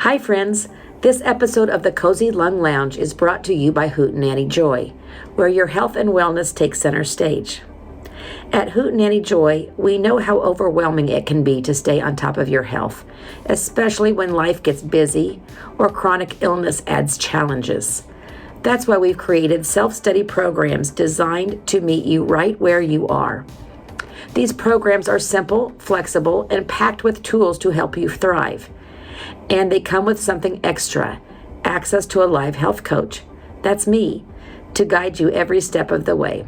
Hi, friends. This episode of the Cozy Lung Lounge is brought to you by Hootenanny Joy, where your health and wellness take center stage. At Hootenanny Joy, we know how overwhelming it can be to stay on top of your health, especially when life gets busy or chronic illness adds challenges. That's why we've created self-study programs designed to meet you right where you are. These programs are simple, flexible, and packed with tools to help you thrive. And they come with something extra, access to a live health coach. That's me, to guide you every step of the way.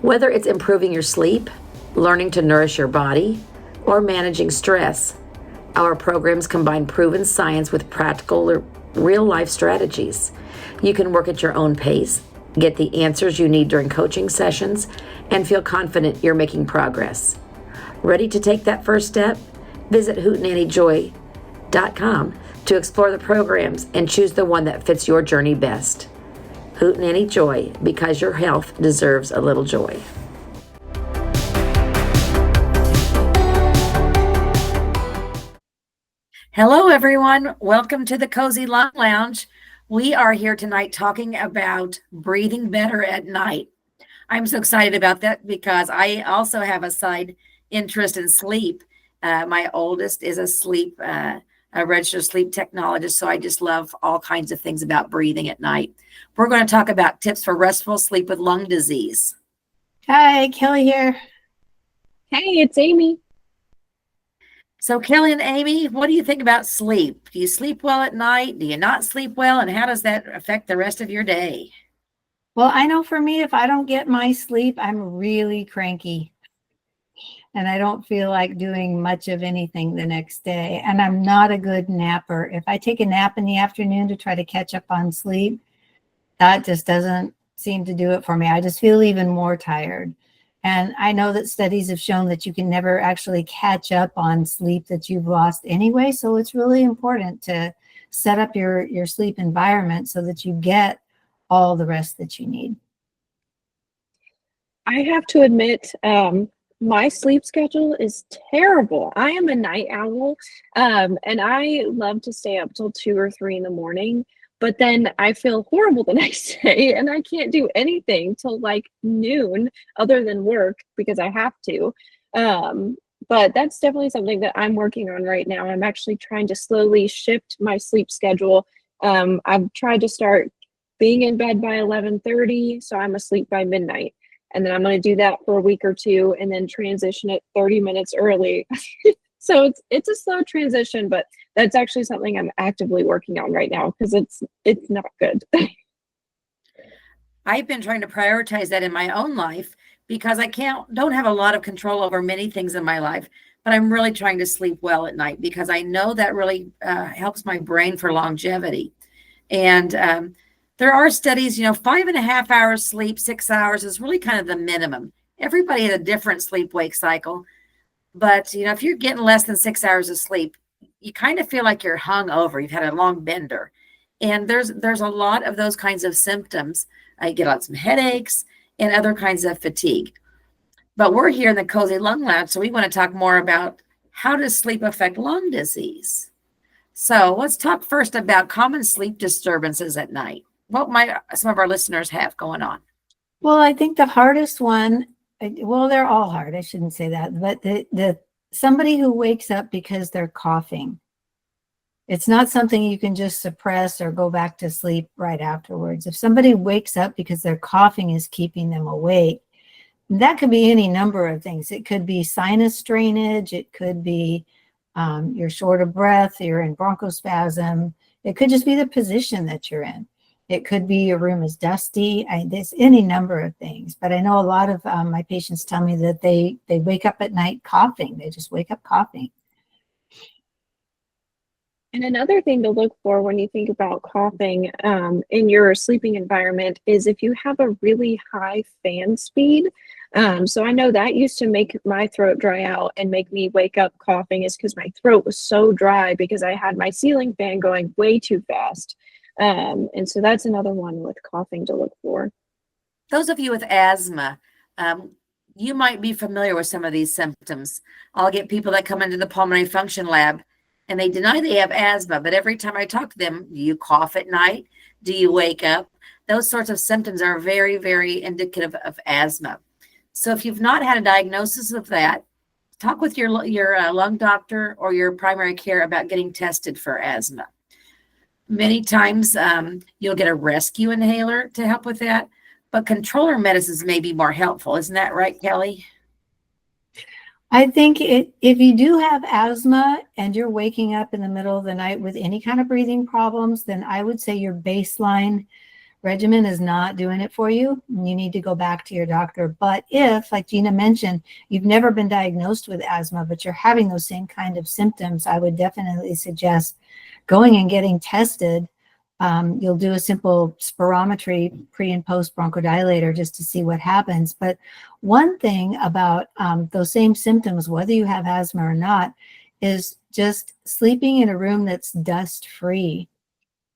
Whether it's improving your sleep, learning to nourish your body, or managing stress, our programs combine proven science with practical, real-life strategies. You can work at your own pace, get the answers you need during coaching sessions, and feel confident you're making progress. Ready to take that first step? Visit hootenannyjoy.com to explore the programs and choose the one that fits your journey best. Hootenanny Joy, because your health deserves a little joy. Hello, everyone. Welcome to the Cozy Lung Lounge. We are here tonight talking about breathing better at night. I'm so excited about that because I also have a side interest in sleep. My oldest is a registered sleep technologist, so I just love all kinds of things about breathing at night. We're going to talk about tips for restful sleep with lung disease. Hi, Kelly here. Hey, it's Amy. So Kelly and Amy, what do you think about sleep? Do you sleep well at night? Do you not sleep well? And how does that affect the rest of your day? Well, I know for me, if I don't get my sleep, I'm really cranky and I don't feel like doing much of anything the next day. And I'm not a good napper. If I take a nap in the afternoon to try to catch up on sleep, that just doesn't seem to do it for me. I just feel even more tired. And I know that studies have shown that you can never actually catch up on sleep that you've lost anyway. So it's really important to set up your sleep environment so that you get all the rest that you need. I have to admit, my sleep schedule is terrible. I am a night owl, and I love to stay up till 2 or 3 in the morning, but then I feel horrible the next day and I can't do anything till like noon other than work because I have to. But that's definitely something that I'm working on right now. I'm actually trying to slowly shift my sleep schedule. I've tried to start being in bed by 11:30, so I'm asleep by midnight. And then I'm going to do that for a week or two and then transition it 30 minutes early. So it's a slow transition, but that's actually something I'm actively working on right now because it's not good. I've been trying to prioritize that in my own life because I don't have a lot of control over many things in my life, but I'm really trying to sleep well at night because I know that really helps my brain for longevity. And there are studies, 5.5 hours sleep, 6 hours is really kind of the minimum. Everybody has a different sleep wake cycle. But, if you're getting less than 6 hours of sleep, you kind of feel like you're hung over. You've had a long bender. And there's a lot of those kinds of symptoms. I get lots of headaches and other kinds of fatigue. But we're here in the Cozy Lung Lounge, so we want to talk more about how does sleep affect lung disease. So let's talk first about common sleep disturbances at night. What might some of our listeners have going on? Well, I think the hardest one, well, they're all hard. I shouldn't say that, but the somebody who wakes up because they're coughing. It's not something you can just suppress or go back to sleep right afterwards. If somebody wakes up because their coughing is keeping them awake, that could be any number of things. It could be sinus drainage. It could be you're short of breath. You're in bronchospasm. It could just be the position that you're in. It could be your room is dusty. There's any number of things. But I know a lot of my patients tell me that they wake up at night coughing. They just wake up coughing. And another thing to look for when you think about coughing in your sleeping environment is if you have a really high fan speed. So I know that used to make my throat dry out and make me wake up coughing is because my throat was so dry because I had my ceiling fan going way too fast. And so that's another one with coughing to look for. Those of you with asthma, you might be familiar with some of these symptoms. I'll get people that come into the pulmonary function lab and they deny they have asthma, but every time I talk to them, do you cough at night? Do you wake up? Those sorts of symptoms are very, very indicative of asthma. So if you've not had a diagnosis of that, talk with your lung doctor or your primary care about getting tested for asthma. Many times you'll get a rescue inhaler to help with that, but controller medicines may be more helpful. Isn't that right, Kelly? I think if you do have asthma and you're waking up in the middle of the night with any kind of breathing problems, then I would say your baseline regimen is not doing it for you. You need to go back to your doctor. But if, like Gina mentioned, you've never been diagnosed with asthma, but you're having those same kind of symptoms, I would definitely suggest going and getting tested. You'll do a simple spirometry pre and post bronchodilator just to see what happens. But one thing about those same symptoms, whether you have asthma or not, is just sleeping in a room that's dust free.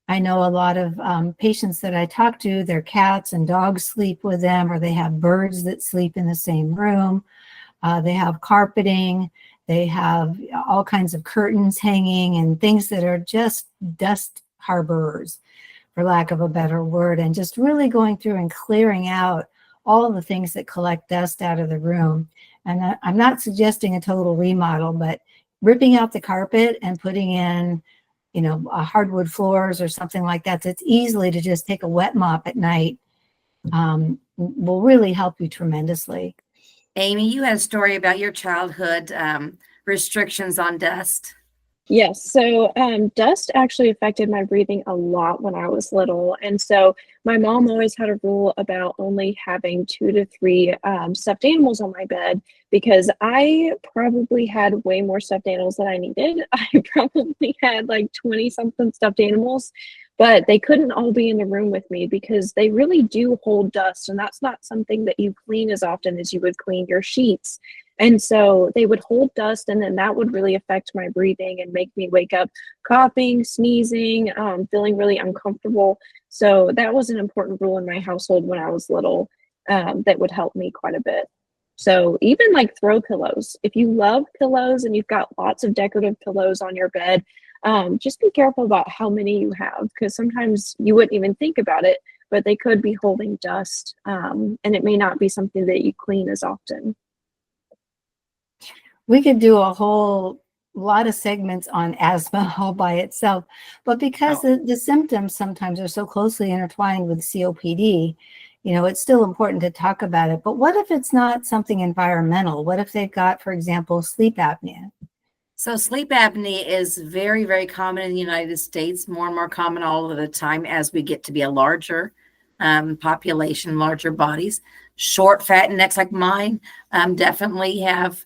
I know a lot of patients that I talk to, their cats and dogs sleep with them, or they have birds that sleep in the same room. They have carpeting. They have all kinds of curtains hanging and things that are just dust harborers, for lack of a better word, and just really going through and clearing out all of the things that collect dust out of the room. And I'm not suggesting a total remodel, but ripping out the carpet and putting in, hardwood floors or something like that, that's easily to just take a wet mop at night, will really help you tremendously. Amy, you had a story about your childhood restrictions on dust. Yes. So dust actually affected my breathing a lot when I was little. And so my mom always had a rule about only having 2 to 3 stuffed animals on my bed, because I probably had way more stuffed animals than I needed. I probably had like 20 something stuffed animals, but they couldn't all be in the room with me because they really do hold dust. And that's not something that you clean as often as you would clean your sheets. And so they would hold dust, and then that would really affect my breathing and make me wake up coughing, sneezing, feeling really uncomfortable. So that was an important rule in my household when I was little, that would help me quite a bit. So even like throw pillows, if you love pillows and you've got lots of decorative pillows on your bed, just be careful about how many you have, because sometimes you wouldn't even think about it, but they could be holding dust, and it may not be something that you clean as often. We could do a whole lot of segments on asthma all by itself, but because the symptoms sometimes are so closely intertwined with COPD, it's still important to talk about it. But what if it's not something environmental? What if they've got, for example, sleep apnea? So sleep apnea is very, very common in the United States, more and more common all of the time as we get to be a larger population, larger bodies. Short, fat necks like mine definitely have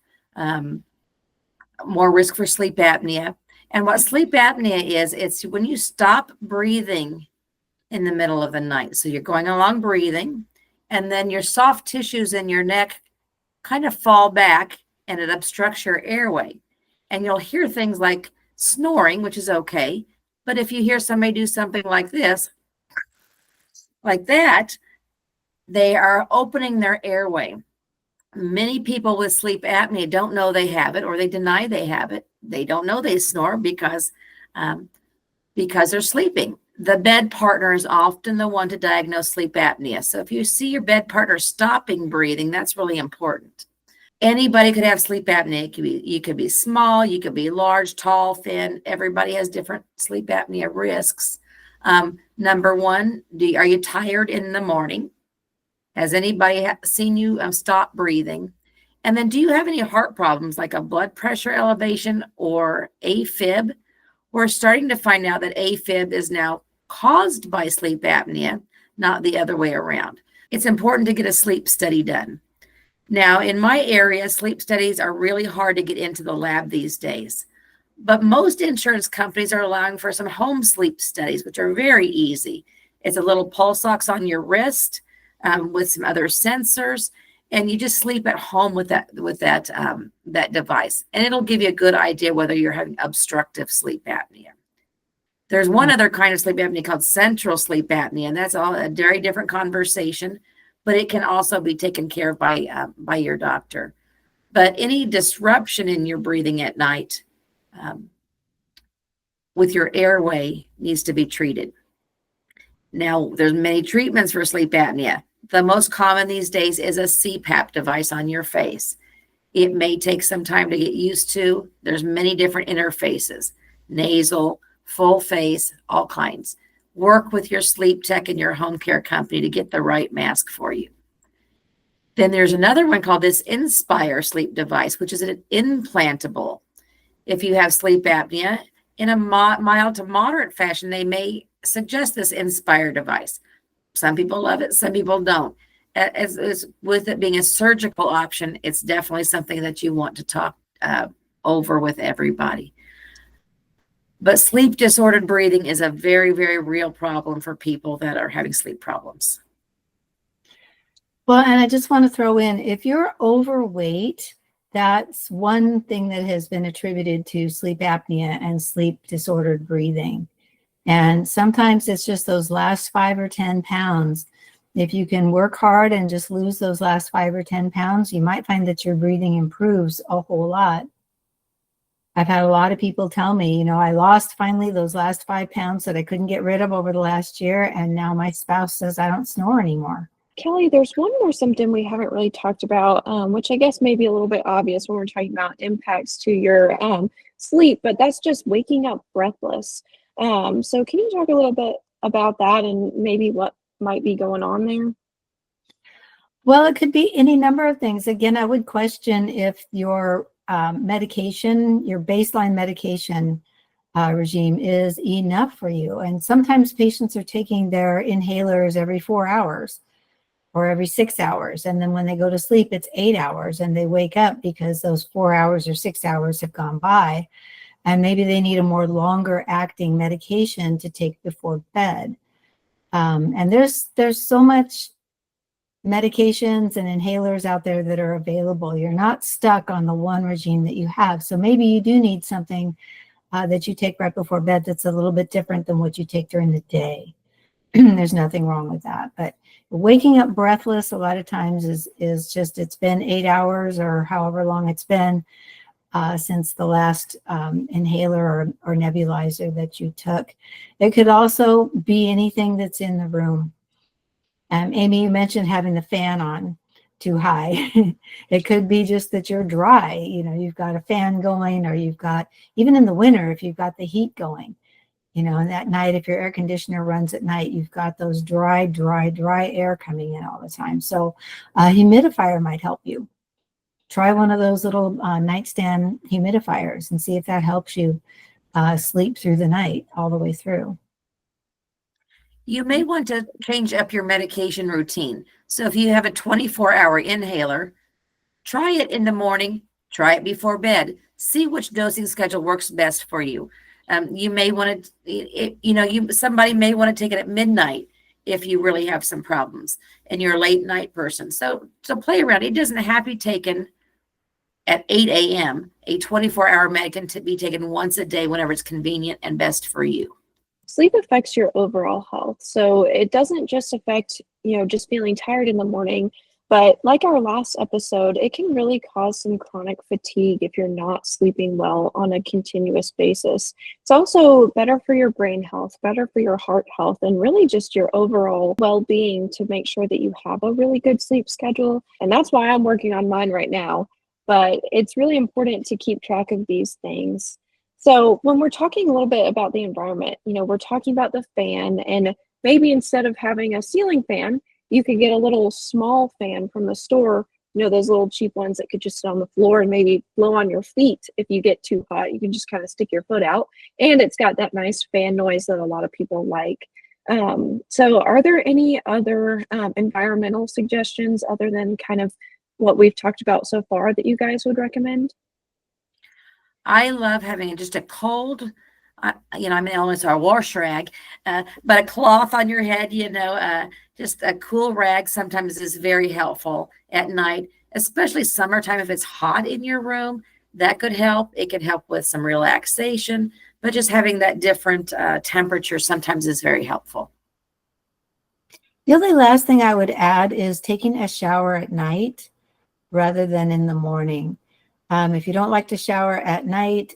more risk for sleep apnea. And what sleep apnea is, it's when you stop breathing in the middle of the night. So you're going along breathing, and then your soft tissues in your neck kind of fall back, and it obstructs your airway. And you'll hear things like snoring, which is okay. But if you hear somebody do something like this, like that, they are opening their airway. Many people with sleep apnea don't know they have it, or they deny they have it. They don't know they snore because they're sleeping. The bed partner is often the one to diagnose sleep apnea. So if you see your bed partner stopping breathing, that's really important. Anybody could have sleep apnea. You could be small, you could be large, tall, thin. Everybody has different sleep apnea risks. Number one, are you tired in the morning? Has anybody seen you stop breathing? And then do you have any heart problems like a blood pressure elevation or AFib? We're starting to find out that AFib is now caused by sleep apnea, not the other way around. It's important to get a sleep study done. Now, in my area, sleep studies are really hard to get into the lab these days. But most insurance companies are allowing for some home sleep studies, which are very easy. It's a little pulse ox on your wrist, with some other sensors, and you just sleep at home with that device, and it'll give you a good idea whether you're having obstructive sleep apnea. There's one other kind of sleep apnea called central sleep apnea, and that's all a very different conversation, but it can also be taken care of by your doctor. But any disruption in your breathing at night with your airway needs to be treated. Now, there's many treatments for sleep apnea. The most common these days is a CPAP device on your face. It may take some time to get used to. There's many different interfaces, nasal, full face, all kinds. Work with your sleep tech and your home care company to get the right mask for you. Then there's another one called this Inspire sleep device, which is an implantable. If you have sleep apnea, in a mild to moderate fashion, they may suggest this Inspire device. Some people love it, some people don't. As with it being a surgical option, it's definitely something that you want to talk over with everybody. But sleep disordered breathing is a very, very real problem for people that are having sleep problems. Well, and I just want to throw in, if you're overweight, that's one thing that has been attributed to sleep apnea and sleep disordered breathing. And sometimes it's just those last 5 or 10 pounds. If you can work hard and just lose those last 5 or 10 pounds, you might find that your breathing improves a whole lot. I've had a lot of people tell me, I lost finally those last 5 pounds that I couldn't get rid of over the last year. And now my spouse says I don't snore anymore. Kelly, there's one more symptom we haven't really talked about, which I guess may be a little bit obvious when we're talking about impacts to your sleep, but that's just waking up breathless. So can you talk a little bit about that and maybe what might be going on there? Well, it could be any number of things. Again, I would question if your medication, your baseline medication regime is enough for you. And sometimes patients are taking their inhalers every 4 hours or every 6 hours. And then when they go to sleep, it's 8 hours and they wake up because those 4 hours or 6 hours have gone by. And maybe they need a more longer acting medication to take before bed. And there's so much medications and inhalers out there that are available. You're not stuck on the one regime that you have. So maybe you do need something that you take right before bed that's a little bit different than what you take during the day. There's nothing wrong with that. But waking up breathless a lot of times is just, it's been 8 hours or however long it's been since the last inhaler or nebulizer that you took. It could also be anything that's in the room. Amy, you mentioned having the fan on too high. It could be just that you're dry. You've got a fan going, or you've got, even in the winter, if you've got the heat going, and that night, if your air conditioner runs at night, you've got those dry air coming in all the time. So a humidifier might help you. Try one of those little nightstand humidifiers and see if that helps you sleep through the night all the way through. You may want to change up your medication routine. So if you have a 24-hour inhaler, try it in the morning, try it before bed, see which dosing schedule works best for you. You may want to, somebody may want to take it at midnight if you really have some problems and you're a late night person. So play around. It doesn't have to be taken at 8 a.m. A 24-hour med can be taken once a day whenever it's convenient and best for you. Sleep affects your overall health. So it doesn't just affect, just feeling tired in the morning, but like our last episode, it can really cause some chronic fatigue if you're not sleeping well on a continuous basis. It's also better for your brain health, better for your heart health, and really just your overall well-being to make sure that you have a really good sleep schedule. And that's why I'm working on mine right now. But it's really important to keep track of these things. So when we're talking a little bit about the environment, we're talking about the fan, and maybe instead of having a ceiling fan, you could get a little small fan from the store, those little cheap ones that could just sit on the floor and maybe blow on your feet. If you get too hot, you can just kind of stick your foot out, and it's got that nice fan noise that a lot of people like. So are there any other environmental suggestions other than kind of what we've talked about so far that you guys would recommend? I love having just a cold, I'm in Illinois, so a wash rag, but a cloth on your head, just a cool rag sometimes is very helpful at night, especially summertime. If it's hot in your room, that could help. It could help with some relaxation, but just having that different temperature sometimes is very helpful. The only last thing I would add is taking a shower at night rather than in the morning. If you don't like to shower at night,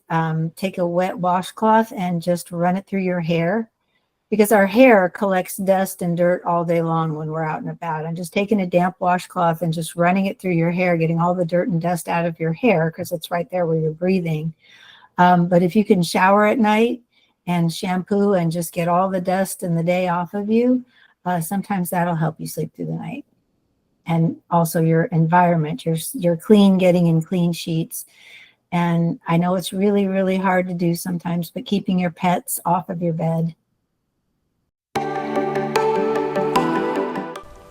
take a wet washcloth and just run it through your hair, because our hair collects dust and dirt all day long when we're out and about. And just taking a damp washcloth and just running it through your hair, getting all the dirt and dust out of your hair, because it's right there where you're breathing. But if you can shower at night and shampoo and just get all the dust and the day off of you, sometimes that'll help you sleep through the night. And also your environment, you're clean, getting in clean sheets. And I know it's really, really hard to do sometimes, but keeping your pets off of your bed.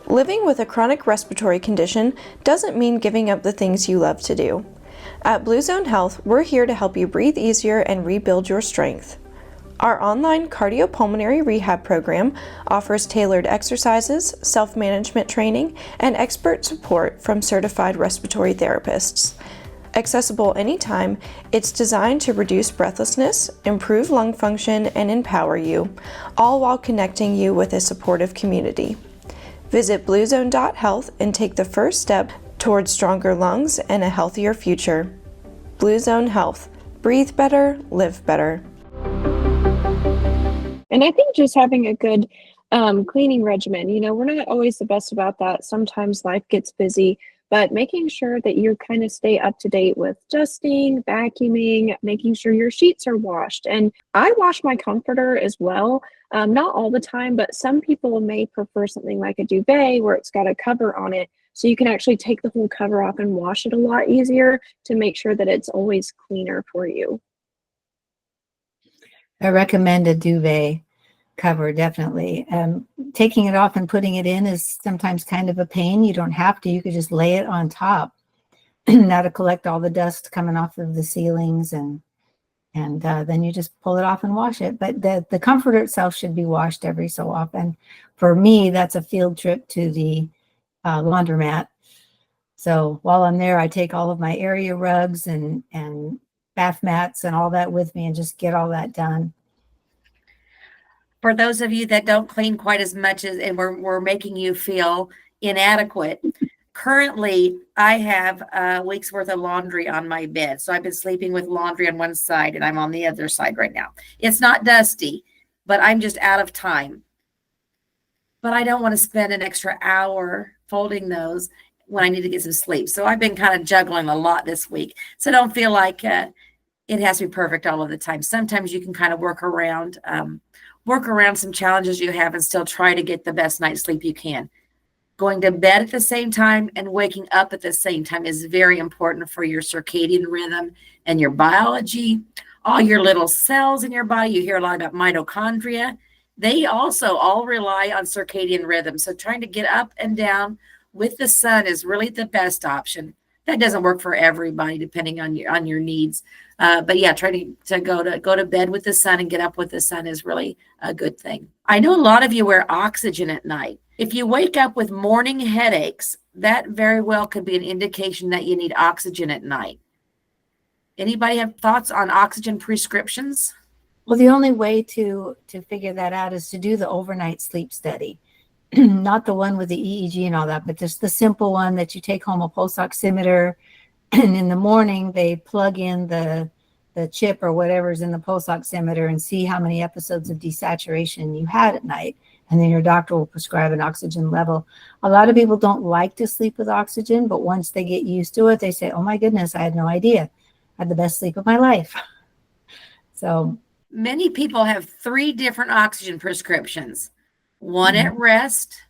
Living with a chronic respiratory condition doesn't mean giving up the things you love to do. At BluZone Health, we're here to help you breathe easier and rebuild your strength. Our online cardiopulmonary rehab program offers tailored exercises, self-management training, and expert support from certified respiratory therapists. Accessible anytime, it's designed to reduce breathlessness, improve lung function, and empower you, all while connecting you with a supportive community. Visit BluZone.health and take the first step towards stronger lungs and a healthier future. BluZone Health. Breathe better, live better. And I think just having a good cleaning regimen, we're not always the best about that. Sometimes life gets busy, but making sure that you kind of stay up to date with dusting, vacuuming, making sure your sheets are washed. And I wash my comforter as well. Not all the time, but some people may prefer something like a duvet where it's got a cover on it. So you can actually take the whole cover off and wash it a lot easier to make sure that it's always cleaner for you. I recommend a duvet cover, definitely. Taking it off and putting it in is sometimes kind of a pain. You don't have to. You could just lay it on top. That'll collect all the dust coming off of the ceilings, and then you just pull it off and wash it. But the comforter itself should be washed every so often. For me, that's a field trip to the laundromat. So while I'm there, I take all of my area rugs and bath mats and all that with me and just get all that done. For those of you that don't clean quite as much as, and we're making you feel inadequate, currently I have a week's worth of laundry on my bed. So I've been sleeping with laundry on one side and I'm on the other side right now. It's not dusty, but I'm just out of time. But I don't want to spend an extra hour folding those when I need to get some sleep. So I've been kind of juggling a lot this week. So don't feel like it has to be perfect all of the time. Sometimes you can kind of work around some challenges you have and still try to get the best night's sleep you can. Going to bed at the same time and waking up at the same time is very important for your circadian rhythm and your biology. All your little cells in your body, you hear a lot about mitochondria. They also all rely on circadian rhythm. So trying to get up and down with the sun is really the best option. That doesn't work for everybody depending on your needs. But yeah, trying to go to bed with the sun and get up with the sun is really a good thing. I know a lot of you wear oxygen at night. If you wake up with morning headaches, that very well could be an indication that you need oxygen at night. Anybody have thoughts on oxygen prescriptions? Well, the only way to figure that out is to do the overnight sleep study. Not the one with the EEG and all that, but just the simple one that you take home a pulse oximeter, and in the morning they plug in the chip or whatever's in the pulse oximeter and see how many episodes of desaturation you had at night. And then your doctor will prescribe an oxygen level. A lot of people don't like to sleep with oxygen, but once they get used to it, they say, oh my goodness, I had no idea. I had the best sleep of my life. So many people have 3 different oxygen prescriptions. One at rest,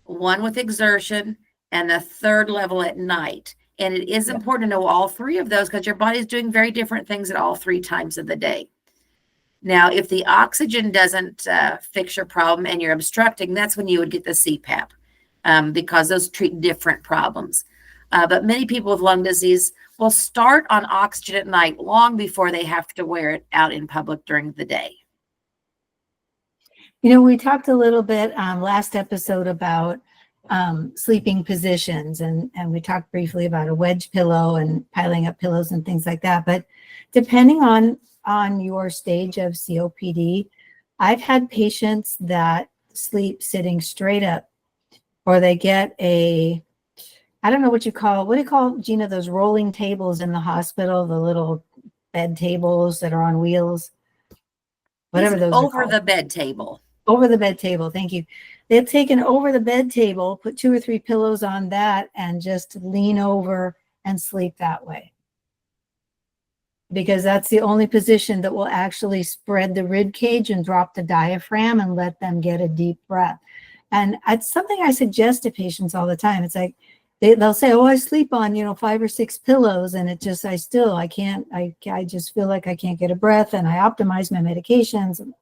one with exertion, and the 3rd level at night. And it is important to know all 3 of those because your body is doing very different things at all 3 times of the day. Now, if the oxygen doesn't fix your problem and you're obstructing, that's when you would get the CPAP because those treat different problems. But many people with lung disease will start on oxygen at night long before they have to wear it out in public during the day. We talked a little bit last episode about sleeping positions, and we talked briefly about a wedge pillow and piling up pillows and things like that. But depending on your stage of COPD, I've had patients that sleep sitting straight up, or they get a I don't know what do you call, Gina, those rolling tables in the hospital, the little bed tables that are on wheels, whatever those are Over called. the bed table. Over the bed table. Thank you. They've taken over the bed table, put 2 or 3 pillows on that, and just lean over and sleep that way. Because that's the only position that will actually spread the rib cage and drop the diaphragm and let them get a deep breath. And it's something I suggest to patients all the time. It's like they'll say, "Oh, I sleep on 5 or 6 pillows, and it just I just feel like I can't get a breath, and I optimize my medications, and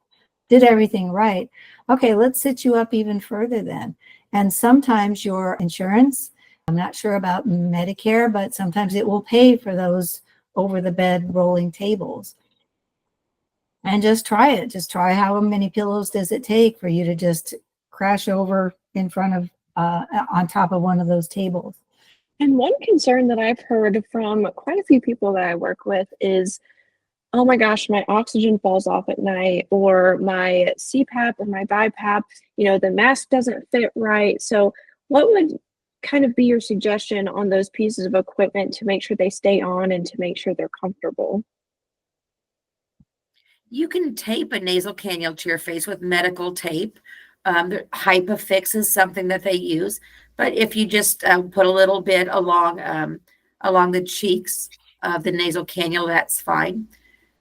did everything right." Okay, let's sit you up even further then. And sometimes your insurance, I'm not sure about Medicare, but sometimes it will pay for those over the bed rolling tables. And just try it. Just try how many pillows does it take for you to just crash over in front of on top of one of those tables. And one concern that I've heard from quite a few people that I work with is, oh my gosh, my oxygen falls off at night, or my CPAP or my BiPAP, the mask doesn't fit right. So what would kind of be your suggestion on those pieces of equipment to make sure they stay on and to make sure they're comfortable? You can tape a nasal cannula to your face with medical tape. Hypofix is something that they use, but if you just put a little bit along the cheeks of the nasal cannula, that's fine.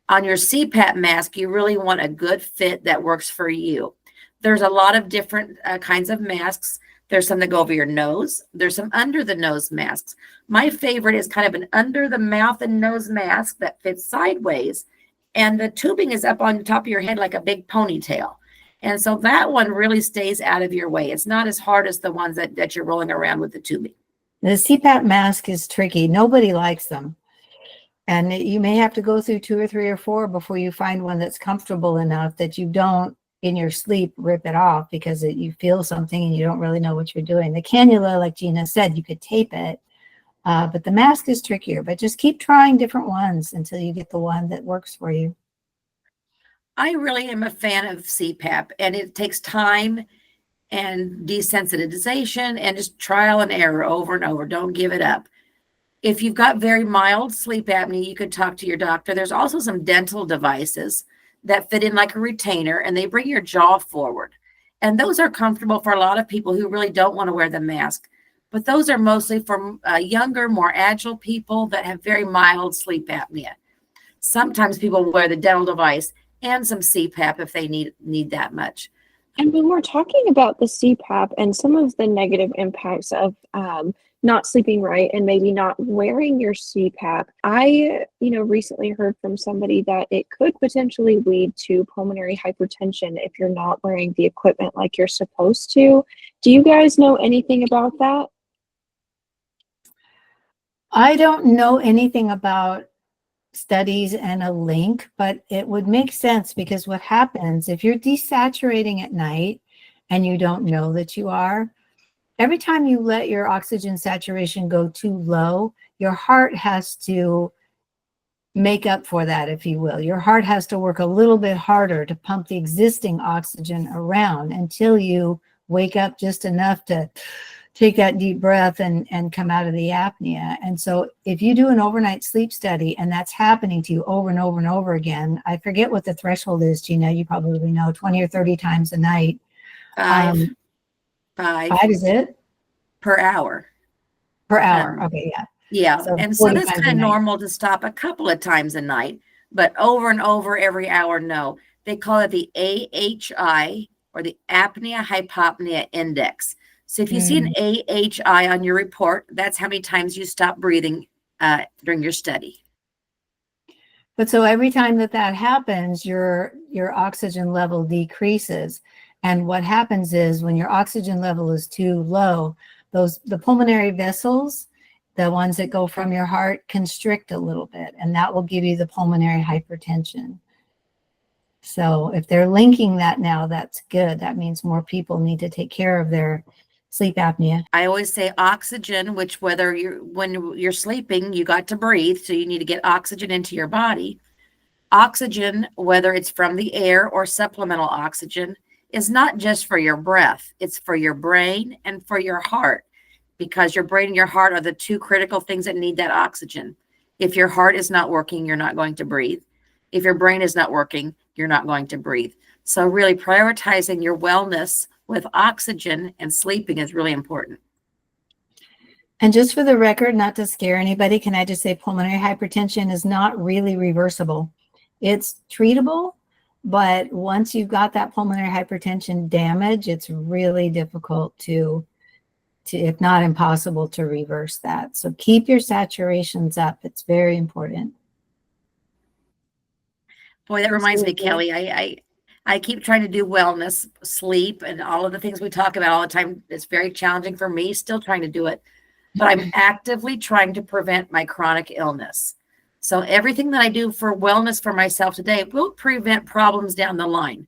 On your CPAP mask, you really want a good fit that works for you. There's a lot of different kinds of masks. There's some that go over your nose. There's some under the nose masks. My favorite is kind of an under the mouth and nose mask that fits sideways, and the tubing is up on top of your head like a big ponytail. And so that one really stays out of your way. It's not as hard as the ones that you're rolling around with the tubing. The CPAP mask is tricky. Nobody likes them. And you may have to go through 2 or 3 or 4 before you find one that's comfortable enough that you don't, in your sleep, rip it off because you feel something and you don't really know what you're doing. The cannula, like Gina said, you could tape it, but the mask is trickier. But just keep trying different ones until you get the one that works for you. I really am a fan of CPAP, and it takes time and desensitization and just trial and error over and over. Don't give it up. If you've got very mild sleep apnea, you could talk to your doctor. There's also some dental devices that fit in like a retainer, and they bring your jaw forward. And those are comfortable for a lot of people who really don't want to wear the mask. But those are mostly for younger, more agile people that have very mild sleep apnea. Sometimes people wear the dental device and some CPAP if they need that much. And when we're talking about the CPAP and some of the negative impacts of not sleeping right and maybe not wearing your CPAP, I, recently heard from somebody that it could potentially lead to pulmonary hypertension if you're not wearing the equipment like you're supposed to. Do you guys know anything about that? I don't know anything about studies and a link, but it would make sense because what happens if you're desaturating at night and you don't know that you are, every time you let your oxygen saturation go too low, your heart has to make up for that, if you will. Your heart has to work a little bit harder to pump the existing oxygen around until you wake up just enough to take that deep breath and come out of the apnea. And so if you do an overnight sleep study and that's happening to you over and over and over again, I forget what the threshold is, Gina, you probably know, 20 or 30 times a night. Five is it? per hour. Per hour, okay, yeah. Yeah, So and so 40 that's times kind a of night. normal to stop a couple of times a night, but over and over every hour, no. They call it the AHI, or the apnea hypopnea index. So if you see an AHI on your report, that's how many times you stop breathing during your study. But so every time that happens, your oxygen level decreases. And what happens is when your oxygen level is too low, the pulmonary vessels, the ones that go from your heart, constrict a little bit, and that will give you the pulmonary hypertension. So if they're linking that now, that's good. That means more people need to take care of their sleep apnea. I always say oxygen, which when you're sleeping, you got to breathe, so you need to get oxygen into your body. Oxygen, whether it's from the air or supplemental oxygen, is not just for your breath. It's for your brain and for your heart. because your brain and your heart are the two critical things that need that oxygen. If your heart is not working, you're not going to breathe. If your brain is not working, you're not going to breathe. So really prioritizing your wellness with oxygen and sleeping is really important. And just for the record, not to scare anybody, can I just say pulmonary hypertension is not really reversible. It's treatable, but once you've got that pulmonary hypertension damage, it's really difficult to if not impossible, to reverse that. So keep your saturations up. It's very important. Boy, that reminds me, Kelly, I keep trying to do wellness, sleep, and all of the things we talk about all the time. It's very challenging for me, still trying to do it, but I'm actively trying to prevent my chronic illness. So everything that I do for wellness for myself today will prevent problems down the line,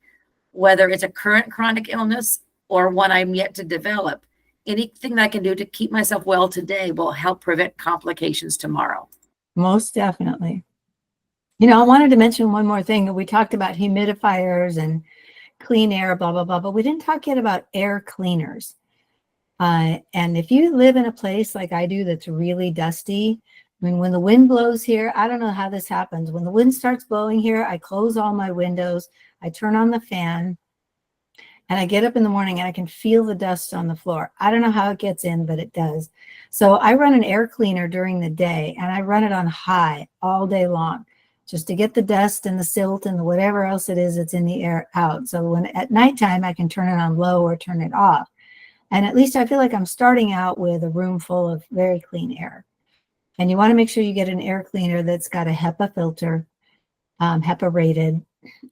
whether it's a current chronic illness or one I'm yet to develop. Anything that I can do to keep myself well today will help prevent complications tomorrow. Most definitely. You know, I wanted to mention one more thing. We talked about humidifiers and clean air, blah, blah, blah, but we didn't talk yet about air cleaners. And if you live in a place like I do that's really dusty, I mean, when the wind blows here, I don't know how this happens. When the wind starts blowing here, I close all my windows, I turn on the fan, and I get up in the morning and I can feel the dust on the floor. I don't know how it gets in, but it does. So I run an air cleaner during the day, and I run it on high all day long, just to get the dust and the silt and whatever else it is that's in the air out. So when at nighttime, I can turn it on low or turn it off. And at least I feel like I'm starting out with a room full of very clean air. And you want to make sure you get an air cleaner that's got a HEPA filter, HEPA rated,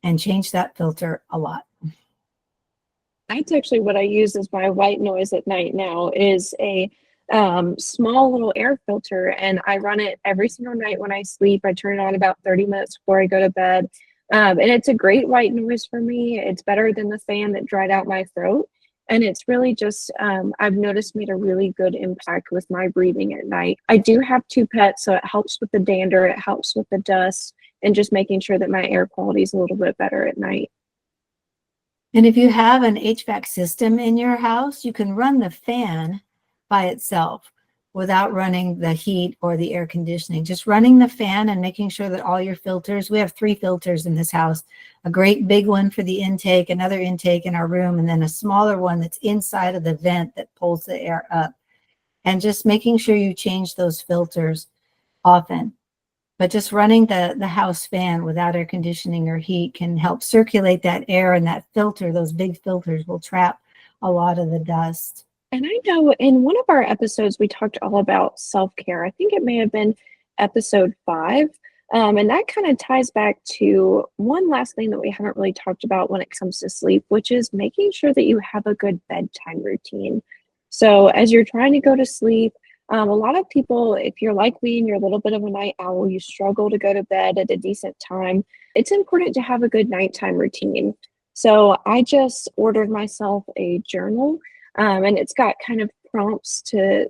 and change that filter a lot. That's actually what I use as my white noise at night now, is a small little air filter, and I run it every single night when I sleep. I turn it on about 30 minutes before I go to bed. And it's a great white noise for me. It's better than the fan that dried out my throat. And it's really just, I've noticed made a really good impact with my breathing at night. I do have 2 pets, so it helps with the dander, it helps with the dust, and just making sure that my air quality is a little bit better at night. And if you have an HVAC system in your house, you can run the fan by itself without running the heat or the air conditioning. Just running the fan and making sure that all your filters, we have 3 filters in this house, a great big one for the intake, another intake in our room, and then a smaller one that's inside of the vent that pulls the air up. And just making sure you change those filters often. But just running the house fan without air conditioning or heat can help circulate that air, and that filter, those big filters, will trap a lot of the dust. And I know in one of our episodes, we talked all about self-care. I think it may have been episode 5. And that kind of ties back to one last thing that we haven't really talked about when it comes to sleep, which is making sure that you have a good bedtime routine. So as you're trying to go to sleep, a lot of people, if you're like me and you're a little bit of a night owl, you struggle to go to bed at a decent time. It's important to have a good nighttime routine. So I just ordered myself a journal, and it's got kind of prompts to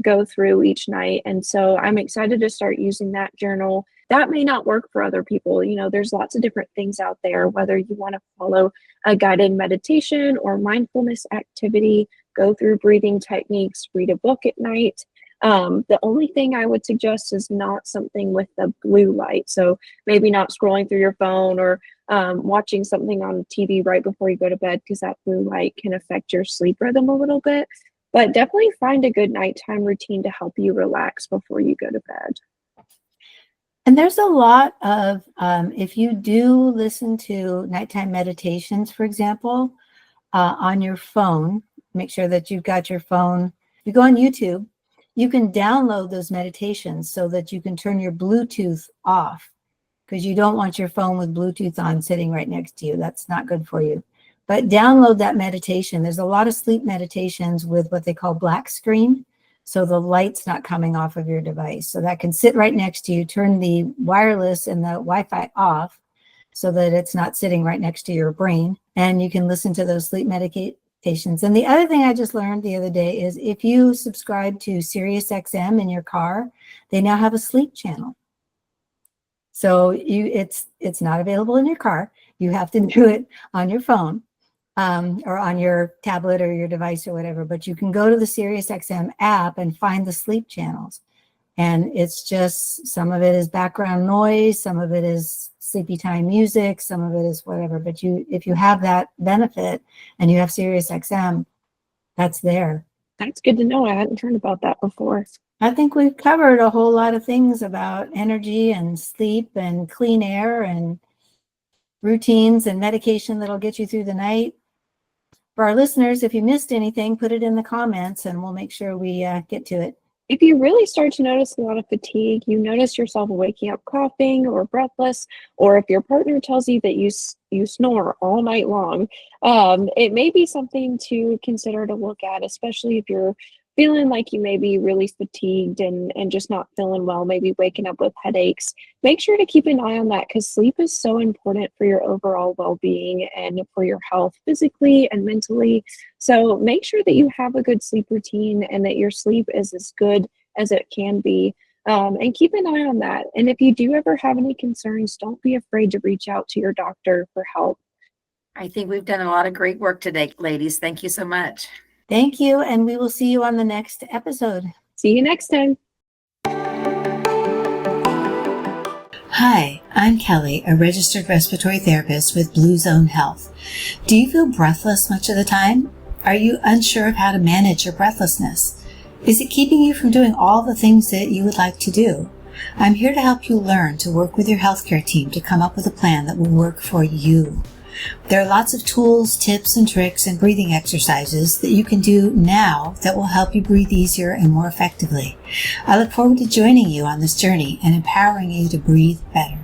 go through each night. And so I'm excited to start using that journal. That may not work for other people. You know, there's lots of different things out there, whether you want to follow a guided meditation or mindfulness activity, go through breathing techniques, read a book at night. The only thing I would suggest is not something with the blue light. So maybe not scrolling through your phone or watching something on TV right before you go to bed, because that blue light can affect your sleep rhythm a little bit. But definitely find a good nighttime routine to help you relax before you go to bed. And there's a lot of, if you do listen to nighttime meditations, for example, on your phone, make sure that you've got your phone. If you go on YouTube, you can download those meditations so that you can turn your Bluetooth off, because you don't want your phone with Bluetooth on sitting right next to you. That's not good for you. But download that meditation. There's a lot of sleep meditations with what they call black screen, so the light's not coming off of your device. So that can sit right next to you. Turn the wireless and the Wi-Fi off so that it's not sitting right next to your brain, and you can listen to those sleep meditations. And the other thing I just learned the other day is if you subscribe to Sirius XM in your car, they now have a sleep channel. So it's not available in your car. You have to do it on your phone. or on your tablet or your device or whatever, but you can go to the SiriusXM app and find the sleep channels. And it's just, some of it is background noise, some of it is sleepy time music, some of it is whatever. But if you have that benefit and you have SiriusXM, that's there. That's good to know. I hadn't heard about that before. I think we've covered a whole lot of things about energy and sleep and clean air and routines and medication that'll get you through the night. For our listeners, if you missed anything, put it in the comments and we'll make sure we get to it. If you really start to notice a lot of fatigue, you notice yourself waking up coughing or breathless, or if your partner tells you that you snore all night long, it may be something to consider to look at, especially if you're feeling like you may be really fatigued and just not feeling well, maybe waking up with headaches. Make sure to keep an eye on that, because sleep is so important for your overall well-being and for your health physically and mentally. So make sure that you have a good sleep routine and that your sleep is as good as it can be. And keep an eye on that. And if you do ever have any concerns, don't be afraid to reach out to your doctor for help. I think we've done a lot of great work today, ladies. Thank you so much. Thank you, and we will see you on the next episode. See you next time. Hi, I'm Kelly, a registered respiratory therapist with BluZone Health. Do you feel breathless much of the time? Are you unsure of how to manage your breathlessness? Is it keeping you from doing all the things that you would like to do? I'm here to help you learn to work with your healthcare team to come up with a plan that will work for you. There are lots of tools, tips, and tricks and breathing exercises that you can do now that will help you breathe easier and more effectively. I look forward to joining you on this journey and empowering you to breathe better.